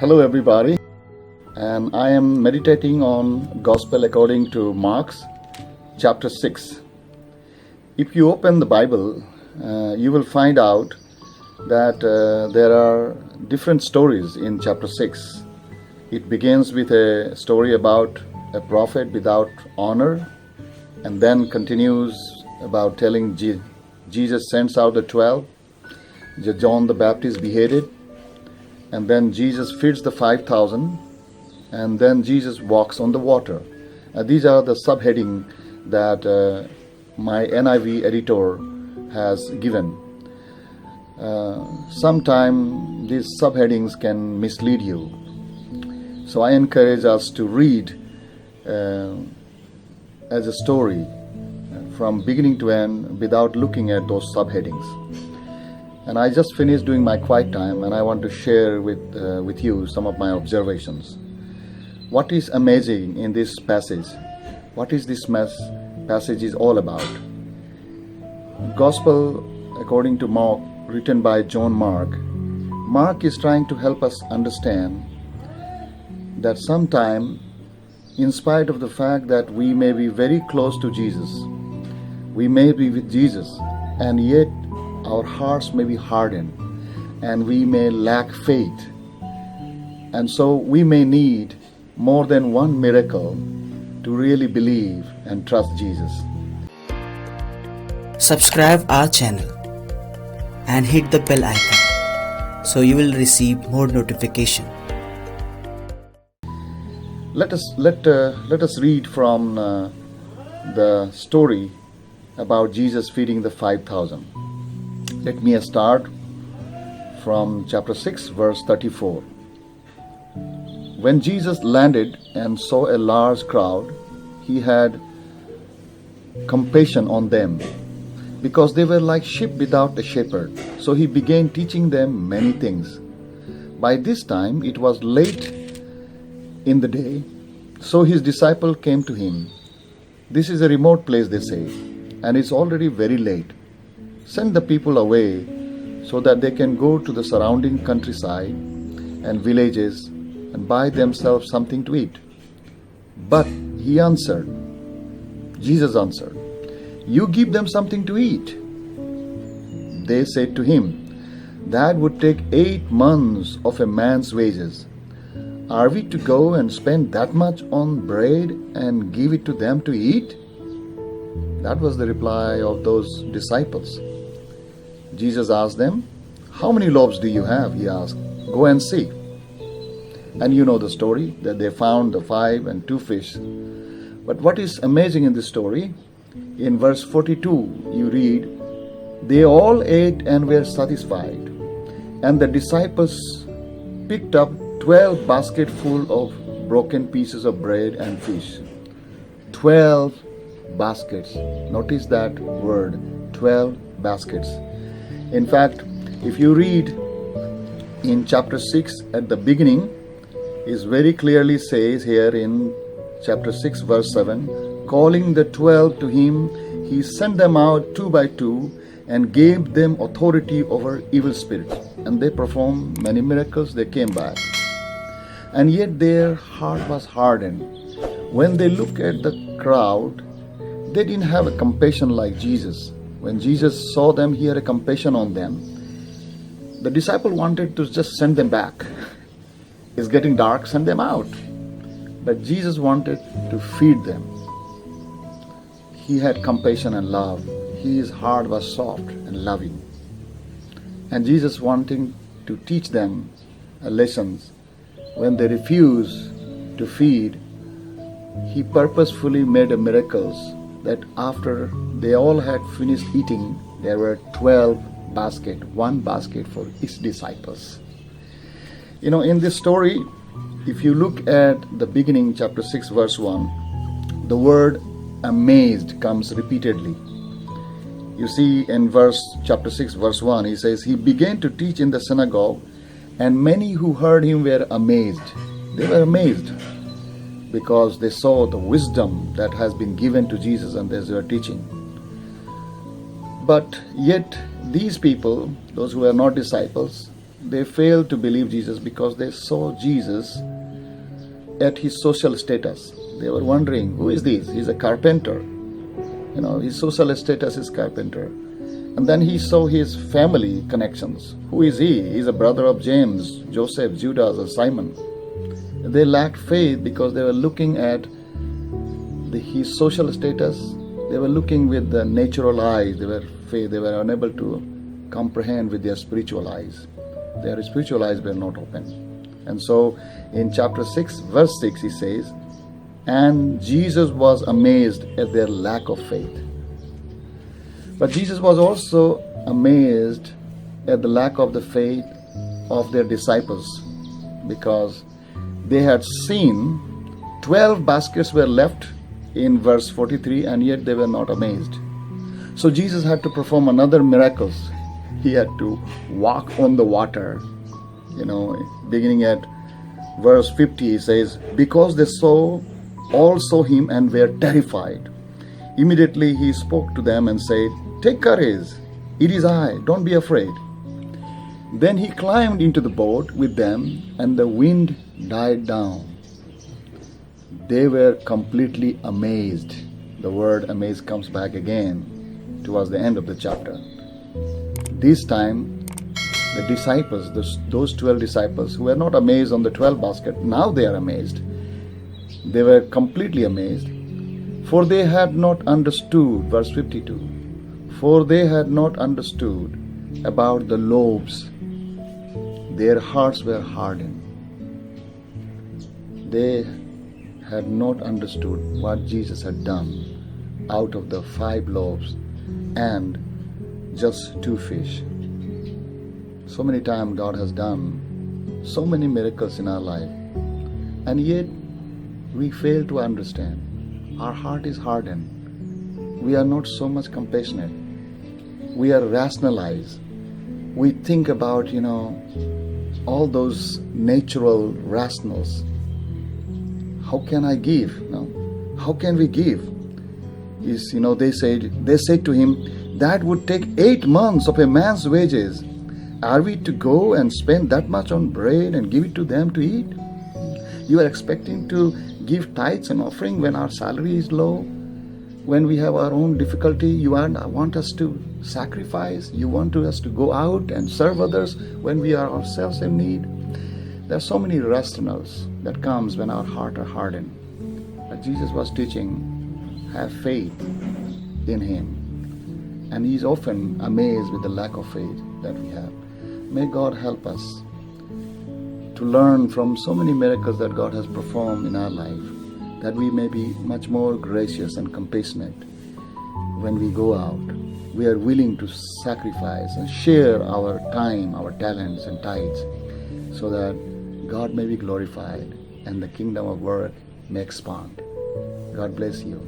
Hello everybody, and I am meditating on Gospel according to Mark chapter 6. If you open the Bible, you will find out that there are different stories in chapter 6. It begins with a story about a prophet without honor, and then continues about telling Jesus sends out the 12, John the Baptist beheaded, and then Jesus feeds the 5,000, and then Jesus walks on the water. These are the subheading that my NIV editor has given. Sometimes these subheadings can mislead you. So I encourage us to read as a story from beginning to end without looking at those subheadings. And I just finished doing my quiet time, and I want to share with you some of my observations. What is amazing in this passage? What is this passage is all about? Gospel according to Mark, written by John Mark. Mark is trying to help us understand that sometime, in spite of the fact that we may be very close to Jesus, we may be with Jesus, and yet our hearts may be hardened, and we may lack faith. And so we may need more than one miracle to really believe and trust Jesus. Subscribe our channel and hit the bell icon so you will receive more notification. Let us read from the story about Jesus feeding the 5,000. Let me start from chapter 6, verse 34. When Jesus landed and saw a large crowd, he had compassion on them, because they were like sheep without a shepherd. So he began teaching them many things. By this time it was late in the day, so his disciples came to him. This is a remote place, they say, and it's already very late. Send the people away so that they can go to the surrounding countryside and villages and buy themselves something to eat. But Jesus answered, "You give them something to eat." They said to him, "That would take 8 months of a man's wages. Are we to go and spend that much on bread and give it to them to eat?" That was the reply of those disciples. Jesus asked them, "How many loaves do you have?" He asked. "Go and see." And you know the story, that they found the 5 and 2 fish. But what is amazing in this story, in verse 42, you read, "They all ate and were satisfied, and the disciples picked up 12 basketfuls of broken pieces of bread and fish." 12 baskets. Notice that word, 12 baskets. In fact, if you read in chapter 6 at the beginning, it very clearly says here in chapter 6 verse 7, calling the 12 to him, he sent them out 2 by 2 and gave them authority over evil spirits. And they performed many miracles, they came back. And yet their heart was hardened. When they look at the crowd, they didn't have a compassion like Jesus. When Jesus saw them, he had a compassion on them. The disciple wanted to just send them back. It's getting dark, send them out. But Jesus wanted to feed them. He had compassion and love. His heart was soft and loving. And Jesus wanting to teach them lessons. When they refused to feed, he purposefully made a miracles that after they all had finished eating, there were 12 baskets, 1 basket for each disciples. You know, in this story, if you look at the beginning, chapter 6, verse 1, the word amazed comes repeatedly. You see in chapter 6, verse 1, he says, he began to teach in the synagogue, and many who heard him were amazed. They were amazed because they saw the wisdom that has been given to Jesus and as they were teaching. But yet these people, those who are not disciples, they failed to believe Jesus because they saw Jesus at his social status. They were wondering, who is this? He's a carpenter. His social status is carpenter. And then he saw his family connections. Who is he? He's a brother of James, Joseph, Judas, or Simon. They lacked faith because they were looking at his social status. They were looking with the natural eyes. They were unable to comprehend with their spiritual eyes. Their spiritual eyes were not open. And so in chapter 6, verse 6, he says, and Jesus was amazed at their lack of faith. But Jesus was also amazed at the lack of the faith of their disciples, because they had seen 12 baskets were left in verse 43, and yet they were not amazed. So Jesus had to perform another miracle. He had to walk on the water. Beginning at verse 50, he says, because they all saw him and were terrified. Immediately he spoke to them and said, take courage, it is I, don't be afraid. Then he climbed into the boat with them, and the wind died down. They were completely amazed. The word amazed comes back again towards the end of the chapter. This time, the disciples, those 12 disciples who were not amazed on the 12 basket, now they are amazed. They were completely amazed, for they had not understood, verse 52, for they had not understood about the loaves. Their hearts were hardened. They had not understood what Jesus had done out of the 5 loaves and just 2 fish. So many times God has done so many miracles in our life, and yet we fail to understand. Our heart is hardened. We are not so much compassionate. We are rationalized. We think about, all those natural rationals. How can I give? How can we give? They said to him, that would take 8 months of a man's wages. Are we to go and spend that much on bread and give it to them to eat? You are expecting to give tithes and offering when our salary is low, when we have our own difficulty. You want us to sacrifice. You want us to go out and serve others when we are ourselves in need. There are so many rationals that comes when our heart are hardened. But Jesus was teaching, have faith in him. And he's often amazed with the lack of faith that we have. May God help us to learn from so many miracles that God has performed in our life, that we may be much more gracious and compassionate when we go out. We are willing to sacrifice and share our time, our talents and tithes, so that God may be glorified and the kingdom of work may expand. God bless you.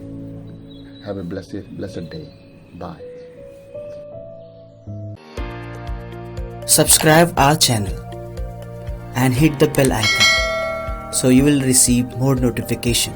Have a blessed day. Bye. Subscribe our channel and hit the bell icon so you will receive more notification.